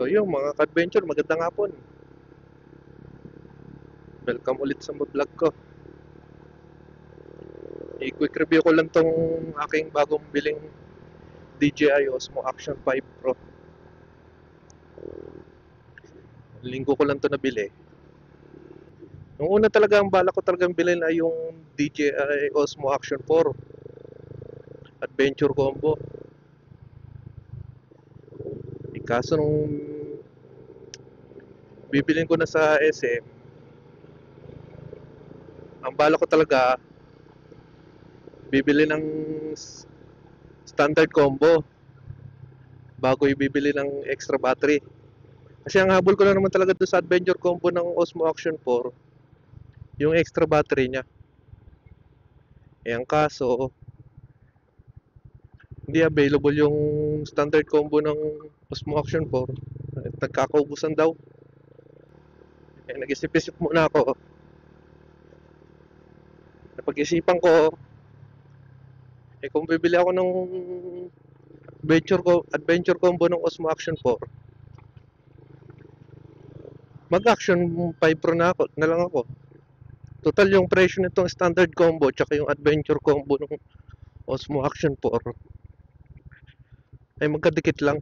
So yung mga ka-adventure, magandang hapon. Welcome ulit sa vlog ko. I-quick review ko lang tong aking bagong biling DJI Osmo Action 5 Pro. Linggo ko lang to nabili. Nung una talaga, ang bala ko talagang bilhin ay yung DJI Osmo Action 4 Adventure Combo. Kaso nung bibilin ko na sa SM, ang bala ko talaga bibili ng standard combo bago ibibili ng extra battery. Kasi ang habol ko lang naman talaga doon sa adventure combo ng Osmo Action 4, yung extra battery niya. Ang kaso, hindi available yung standard combo ng Osmo Action 4. Nagkakaubusan daw. Nag-isip-isip muna ako. Napag-isipan ko, kung bibili ako ng adventure combo ng Osmo Action 4, mag-Action 5 Pro na lang ako. Total yung presyo nitong standard combo tsaka yung adventure combo ng Osmo Action 4 ay magkadikit lang.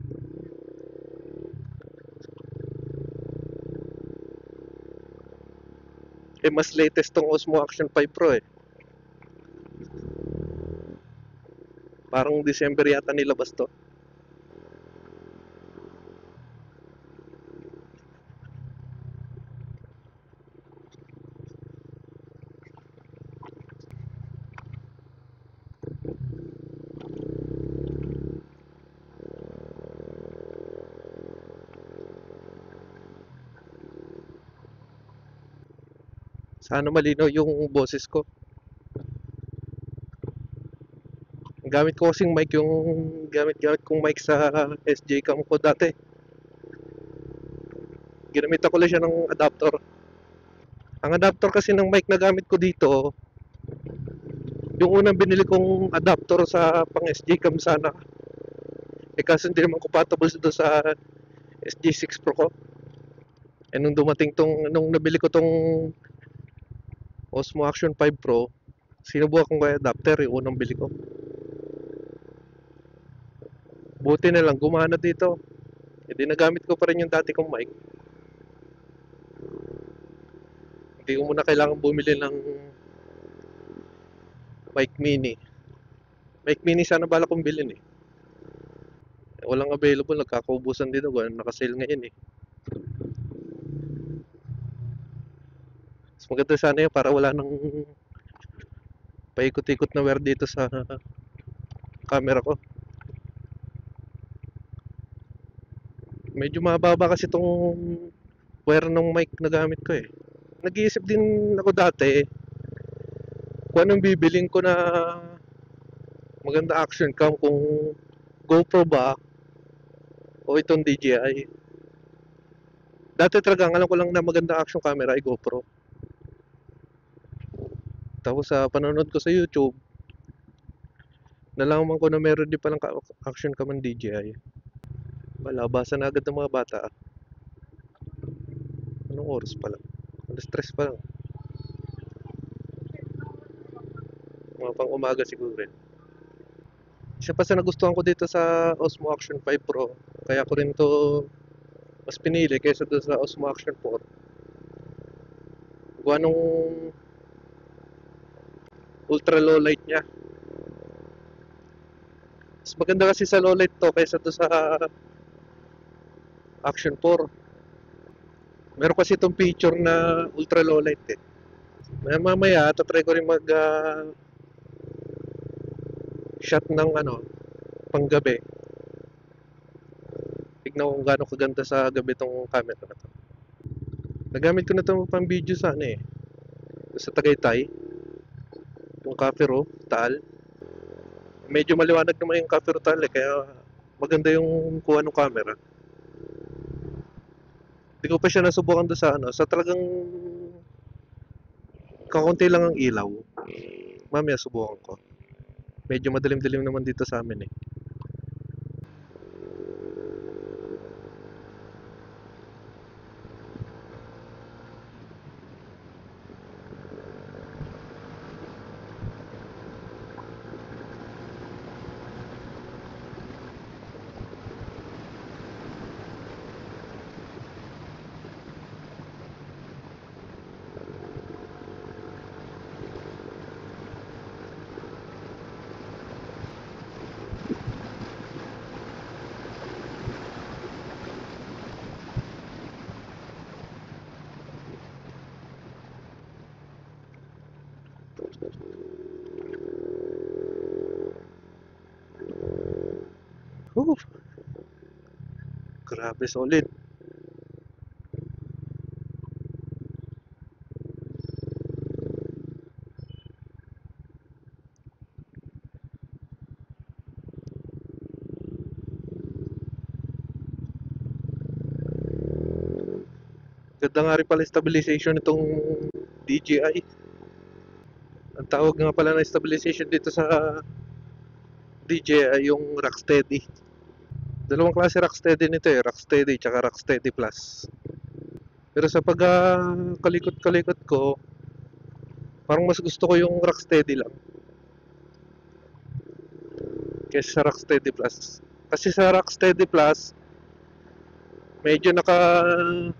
Mas latest tong Osmo Action 5 Pro eh. Parang December yata nilabas to. Sana malinaw yung boses ko. Gamit ko kasing mic, yung gamit kong mic sa SJ cam ko dati. Ginamitan ko lang siya ng adapter. Ang adapter kasi ng mic na gamit ko dito, yung unang binili kong adapter sa pang SJ cam sana. Kaso hindi naman compatible doon sa SJ6 Pro ko. Nung nabili ko tong Osmo Action 5 Pro, sinubukan ko yung adapter, yung unang bili ko. Buti na lang, gumana dito. Hindi nagamit ko pa rin yung dati kong mic. Hindi ko muna kailangan bumili ng mic mini. Mic mini sana bala kong bilhin eh. Walang available, nagkakaubusan dito. Naka-sale ngayon eh. Mas maganda sana yun para wala nang paikot-ikot na wear dito sa camera ko. Medyo mababa kasi itong wear ng mic na gamit ko eh. Nag-iisip din ako dati kung anong bibiling ko na maganda action cam, kung GoPro ba o itong DJI. Dati talaga alam ko lang na maganda action camera ay GoPro. Tapos sa panonood ko sa YouTube, nalaman ko na meron din palang action cam ng DJI. Malabasan na agad ng mga bata. Anong oras pa lang? Alas 3 pa lang. Mga pang umaga siguro rin. Isa pa sa nagustuhan ko dito sa Osmo Action 5 Pro, kaya ko rin to mas pinili kaysa doon sa Osmo Action 4. Gawa nung ultra low light niya. Mas maganda kasi sa low light to kaysa doon sa Action 4. Meron kasi itong feature na ultra low light eh. Mamaya, tatry ko rin mag shot ng panggabi. Tignan ko kung gaano kaganda sa gabi tong camera na to. Nagamit ko na ito pang video sa sa Tagaytay. Yung Cafero, Taal. Medyo maliwanag naman yung Cafero Taal eh, kaya maganda yung kuha ng camera. Hindi ko pa siya nasubukan doon sa talagang kakunti lang ang ilaw. Mamaya subukan ko. Medyo madilim-dilim naman dito sa amin eh. Whew, grabe solid. Ganda nga rin pala stabilization nitong DJI. Ang tawag nga pala na stabilization dito sa DJI yung Rocksteady. Dalawang klase Rocksteady nito eh, Rocksteady tsaka Rocksteady Plus. Pero sa pagkalikot-kalikot ko, parang mas gusto ko yung Rocksteady lang kaysa sa Rocksteady Plus. Kasi sa Rocksteady Plus, medyo naka-crop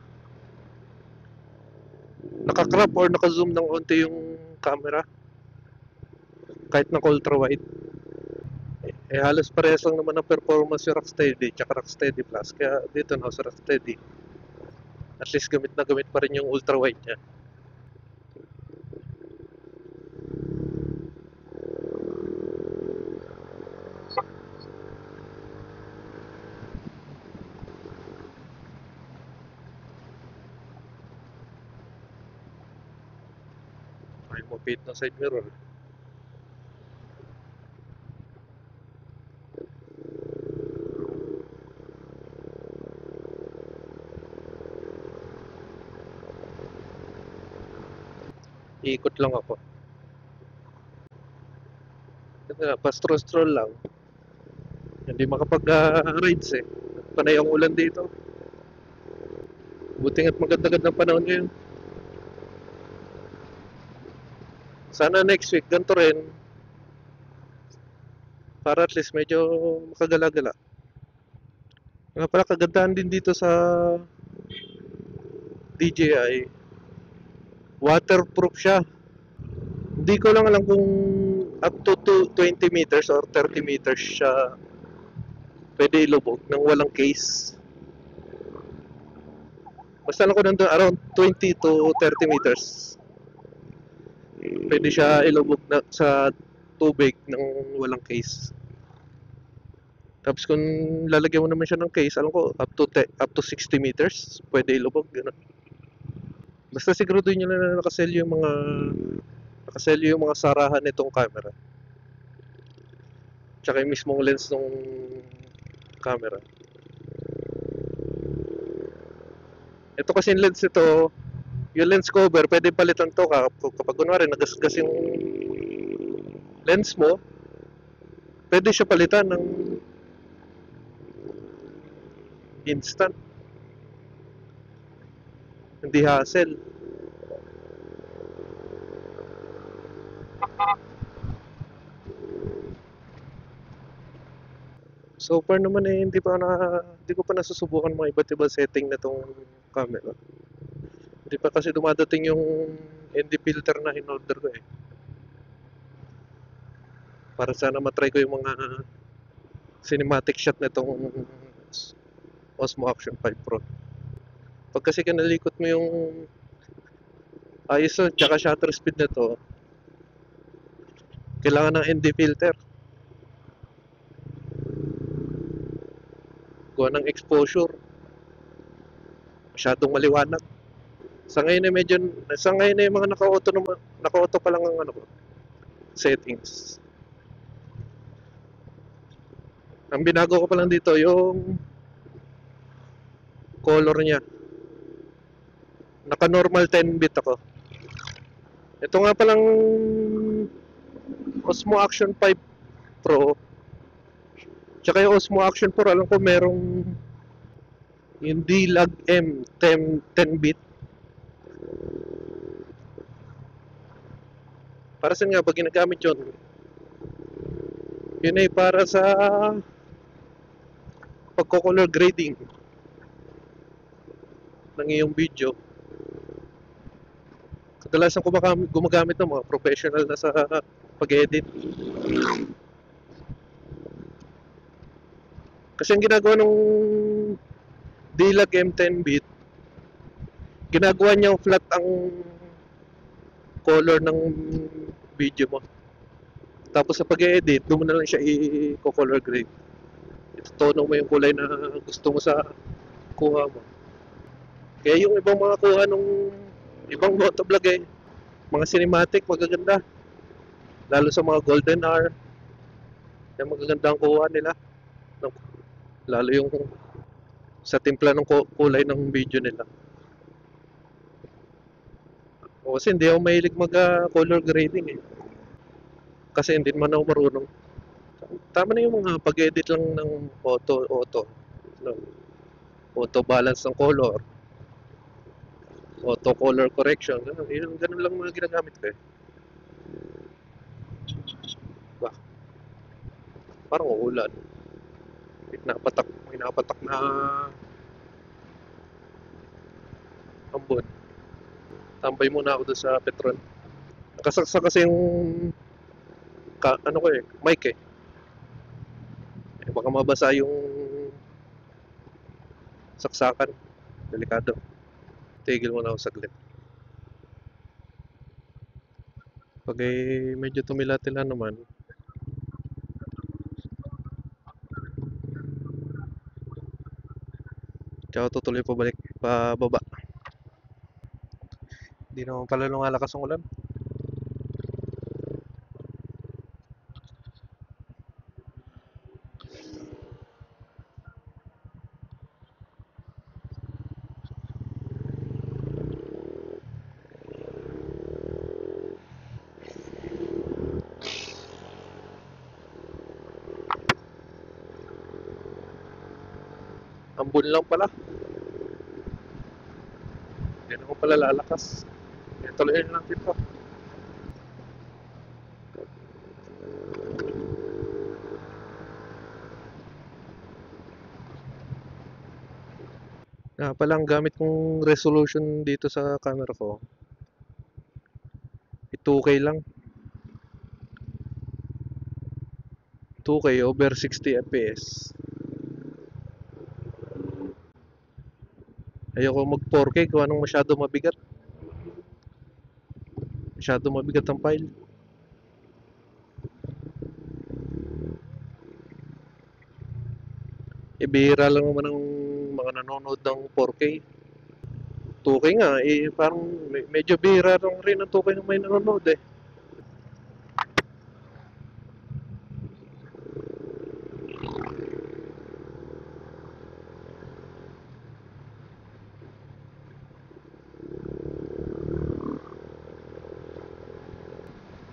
or naka-zoom ng onti yung camera kahit na ultra wide. Eh halos parehas lang naman ang performance yung Rocksteady tsaka Rocksteady Plus. Kaya dito na ako sa Rocksteady. At least gamit na gamit pa rin yung ultra wide niya. Ay mo pit ng side mirror. Iikot lang ako. Kasi nga, pa-stroll-stroll lang. Hindi makapag-rides eh. Panay ang ulan dito. Buti nga't maganda-ganda ng panahon ngayon. Sana next week, ganito rin. Para at least medyo makagala-gala. Nga pala, kagandahan din dito sa DJI. Waterproof siya. Hindi ko lang alam kung up to 20 meters or 30 meters siya pwede ilubog nang walang case. Basta lang ko nandun around 20 to 30 meters. Pwede siya ilubog na sa tubig ng walang case. Tapos kung lalagyan mo naman siya ng case, alam ko up to 60 meters pwede ilubog, gano'n. Basta siguraduhin niyo na nakaselyo yung mga sarahan nitong camera. Tsaka yung mismong lens ng camera. Ito kasi yung lens ito, yung lens cover, pwede palitan to kapag kunwari nagasgas yung lens mo, pwede siya palitan ng instant. Hindi hassle. So far naman eh, hindi ko pa nasusubukan mga iba't ibang setting na tong camera. Hindi pa kasi dumadating yung ND filter na in-order ko eh. Para sana matry ko yung mga cinematic shot na itong Osmo Action 5 Pro. Pag kasi kinalikot mo yung ISO tsaka shutter speed nito, kailangan ng ND filter. Gawa ng exposure. Masyadong maliwanag. Sa ngayon na yung mga naka-auto pa lang ang settings. Ang binago ko pa lang dito yung color niya. Naka normal 10 bit ako. Ito nga palang Osmo Action 5 Pro. Tsaka yung Osmo Action 4, alam ko merong yung D-Log M 10 bit. Para saan nga ba ginagamit yun? Yun ay para sa pagko-color grading ng iyong video. Kadalasan gumagamit ng mga professional na sa pag-edit. Kasi ang ginagawa ng D-Log M10 bit, ginagawa niya flat ang color ng video mo. Tapos sa pag-edit, doon mo na lang siya i-color grade. Itutono mo yung kulay na gusto mo sa kuha mo. Kaya yung ibang mga kuha nung ibang motovlog mga cinematic, magaganda. Lalo sa mga golden hour, yung magaganda ang kuha nila. Lalo yung sa timpla ng kulay ng video nila. O kasi hindi ako mahilig mag-color grading Kasi hindi man ako marunong. Tama na yung mga pag-edit lang ng auto, no? Auto balance ng color, auto color correction, ganun lang mga ginagamit ko Bah, parang uulan. May napatak na ambon. Tambay muna ako doon sa Petron. Nakasaksa kasi yung ano ko mic baka mabasa yung saksakan. Delikado. Tigil muna ako saglit. Pag medyo tumila-tila naman, tsaka tutuloy pababa. Hindi naman pala lumalakas ang ulan. Ambon lang pala. Hindi naman pala lalakas. Tuloy lang dito. Pala ang gamit kong resolution dito sa camera ko, 2K lang. 2K over 60 FPS. Ayoko mag 4K kung anong masyado mabigat. Masyado mabigat ang file. Bihira lang naman ang mga nanonood ng 4K. 2K nga, parang medyo bihira lang rin ang 2K na may nanonood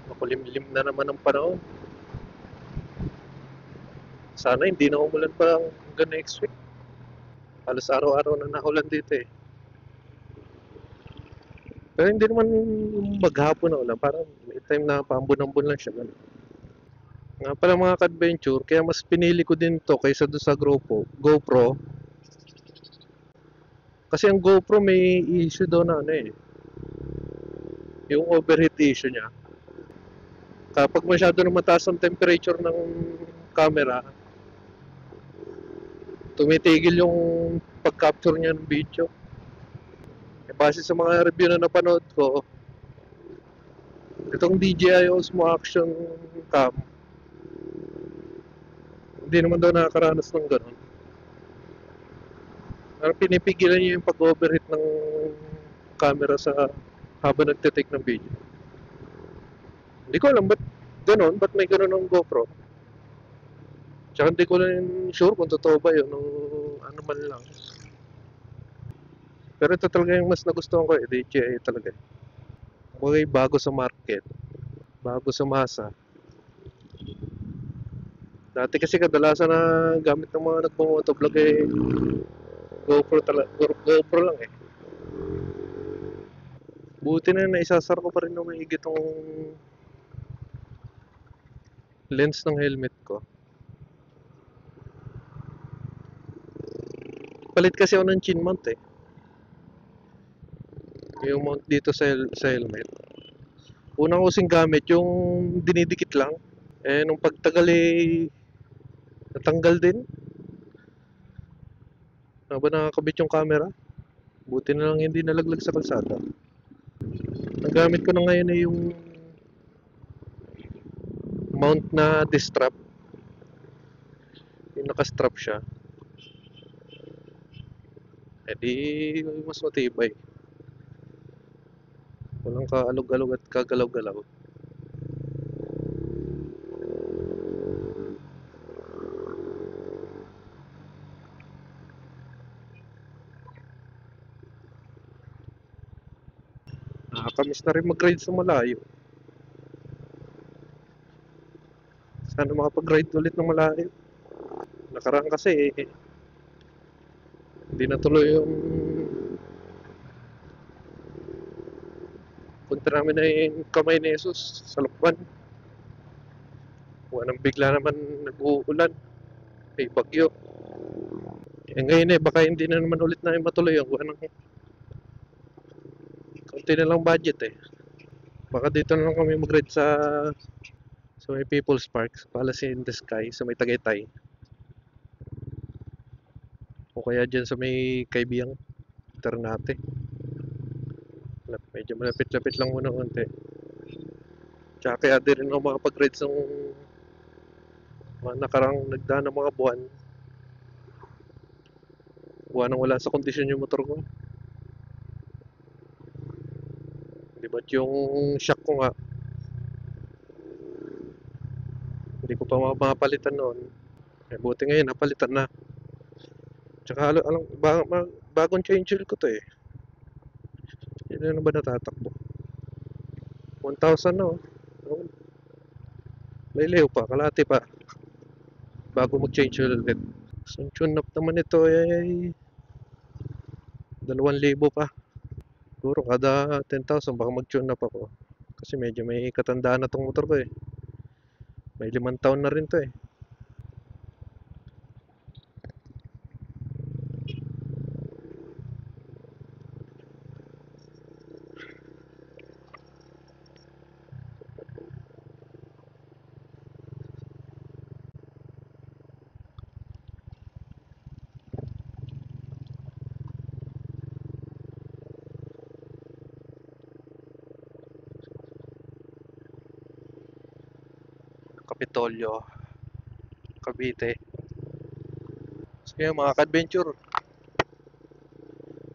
Makulimlim na naman ang panahon. Sana hindi na umulan pa hanggang next week. Halos araw-araw na naulan dito Pero hindi naman maghapon na ulan. Parang may time na paambon-ambon lang siya. Nga pala mga ka-adventure, kaya mas pinili ko din to kaysa doon sa GoPro. Kasi ang GoPro may issue daw na yung overheat issue niya. Kapag masyado na mataas ang temperature ng camera, tumitigil yung pag-capture niya ng video. Base sa mga review na napanood ko, itong DJI Osmo Action Cam, hindi naman daw nakakaranas ng ganun. Parang pinipigilan niya yung pag-overheat ng camera habang nagtitake ng video. Hindi ko alam ba't ganun, ba't may ganun ng GoPro. Tsaka hindi ko lang sure kung totoo ba yun, ano man lang. Pero ito talaga yung mas nagustuhan ko DJI talaga Okay, bago sa market, bago sa masa. Dati kasi kadalasan na gamit ng mga nagmo-motovlog GoPro lang Buti na naisasar ko pa rin ng maigi tong lens ng helmet ko. Palit kasi ako ng chin mount Yung mount dito sa helmet. Unang using gamit yung dinidikit lang. Nung pagtagal natanggal din. Habang nakakabit yung camera. Buti na lang hindi nalaglag sa kalsada. Ang gamit ko na ngayon yung mount na distrap, yung naka-strap siya, edi mas matibay. Walang kaalog-alog at kagalaw-galaw. Nakakamiss na rin mag-ride sa malayo. Sana makapag-ride ulit ng malayo. Nakaraan kasi hindi natuloy yung punta namin na yung Kamay ni Jesus sa Lukban. Nang bigla naman nag-uulan. May bagyo. Ngayon baka hindi na naman ulit namin matuloy ang ng konti na lang budget Baka dito na lang kami mag-ride sa may People's Park, sa Palace in the Sky, sa may Tagaytay. O kaya dyan sa may Kaibiyang Ternate. Medyo malapit-lapit lang muna konti. Tsaka kaya di rin ako makapag-ride sa mga nakarang nagdaan ng mga buwan. Buwan nang wala sa kondisyon yung motor ko. Di ba't yung shock ko nga, hindi ko pa mapapalitan noon. Buti ngayon, napalitan na. Tsaka bagong change oil ko to Yun na ba natatakbo? 1,000 na May leo pa, kalahati pa. Bago mag-change oil ulit. So, yung tune up naman ito 2,000 pa. Siguro kada 10,000 baka mag-tune up ako. Kasi medyo may katandaan na tong motor ko May 5 taon na rin to Kapitolyo, Cavite. So yun mga ka-adventure.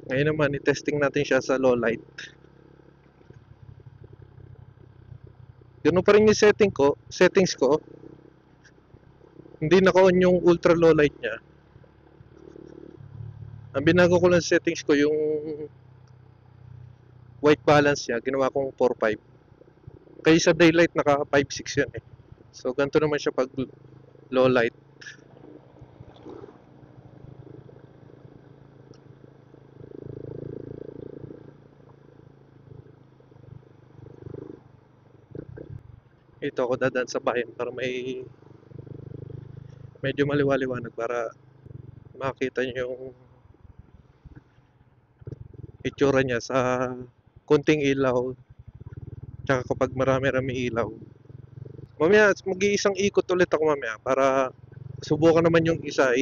Ngayon naman, i-testing natin siya sa low light. Ganun pa rin yung settings ko. Hindi naka-on yung ultra low light niya. Ang binago ko lang sa settings ko yung white balance niya, ginawa kong 4.5. Kaya sa daylight naka 5.6 yun So ganito naman siya pag low light. Ito ako dadaan sa bayan para medyo maliwaliwanag para makita nyo yung itsura niya sa kunting ilaw tsaka kapag marami-rami ilaw. Mamaya mag-iisang ikot ulit ako mamaya para subukan naman yung isa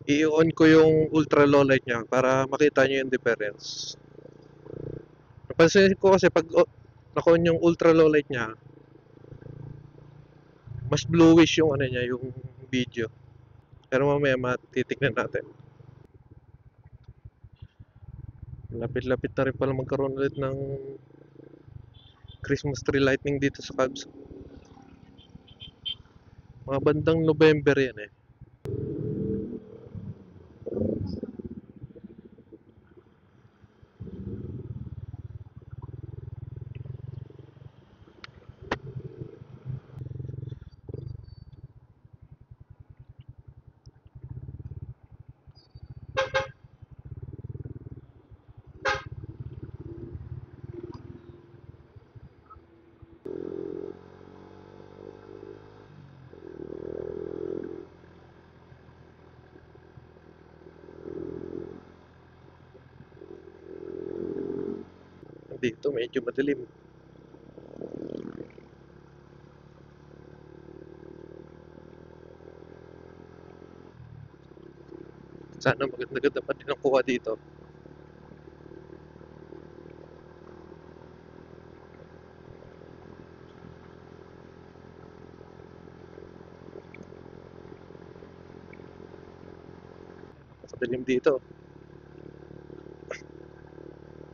i-on ko yung ultra low light niya para makita nyo yung difference. Napansin ko kasi pag naka-on yung ultra low light niya, mas bluish yung ano niya, yung video. Pero mamaya matitignan natin. Lapit-lapit na rin pala magkaroon ulit ng Christmas tree lighting dito sa Cubs. Mga bandang November yan Dito medyo madilim. Sana maganda-ganda pa din ang kuha dito. Dilim dito.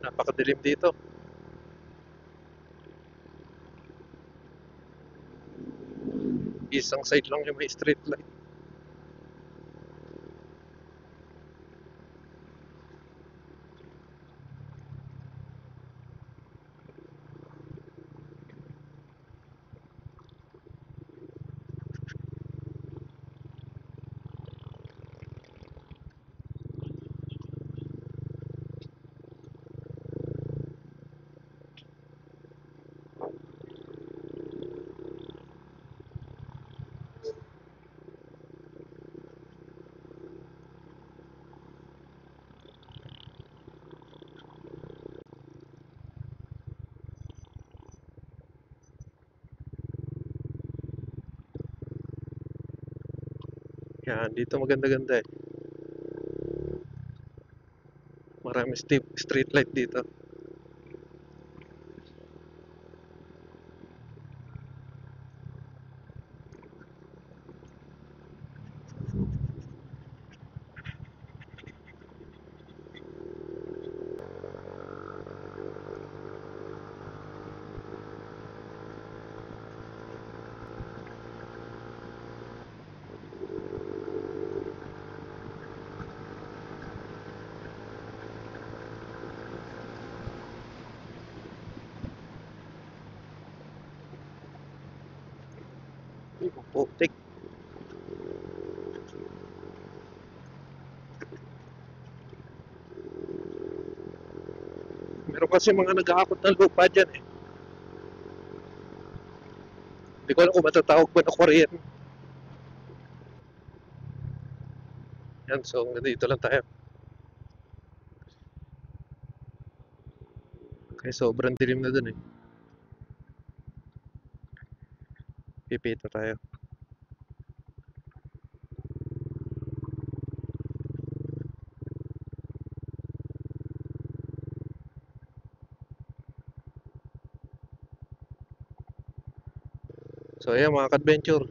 Napakadilim dito. Isang side lang yung may street light. Yan, dito maganda-ganda eh. Marami street light dito. Putik. Meron kasi mga nag-aakot ng lupa dyan eh. Hindi ko alam kung matatawag ba na Korean. Yan, so dito lang tayo. Kaya sobrang dilim na dun eh. Pipita tayo. So ayan mga ka-adventure.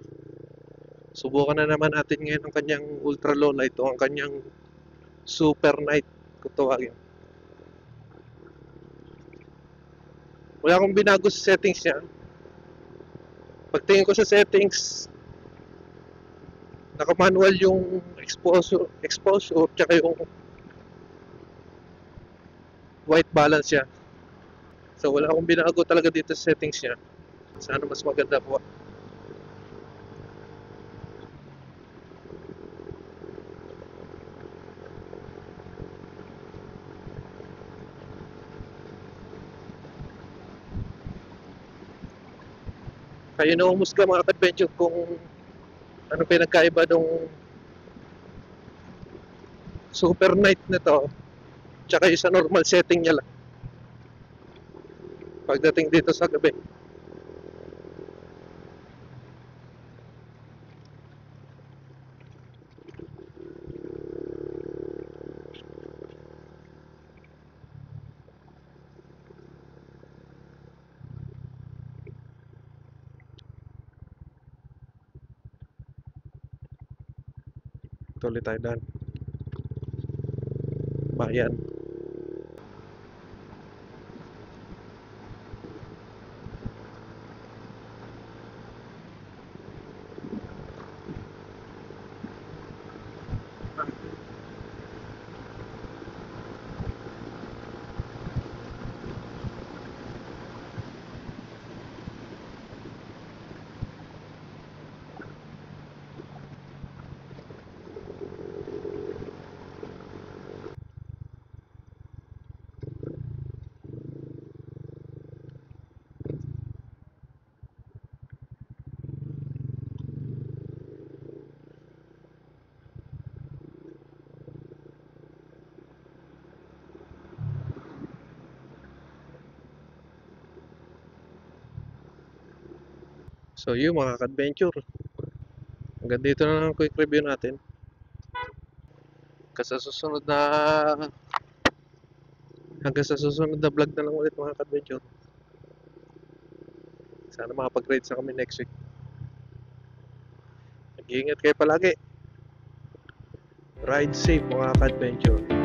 Subukan na naman natin ngayon ang kanyang ultra low light o ang kanyang super night kung tawagin. Wala akong binago sa settings niya. Pagtingin ko sa settings, naka-manual yung exposure tsaka yung white balance niya. So wala akong binago talaga dito sa settings niya. Sana mas maganda po. Kayo na humusga mga ka-adventure kung ano pinagkaiba nung super night na to tsaka yung sa normal setting niya lang pagdating dito sa gabi. Tuloy tayo daan. Bayan. So yun mga ka-adventure. Hanggang dito na lang ang quick review natin. Kasi sa susunod na hanggang sa susunod na vlog na lang ulit mga ka-adventure. Sana makapag-ride sa kami next week. Mag-iingat kayo palagi. Ride safe mga ka-adventure.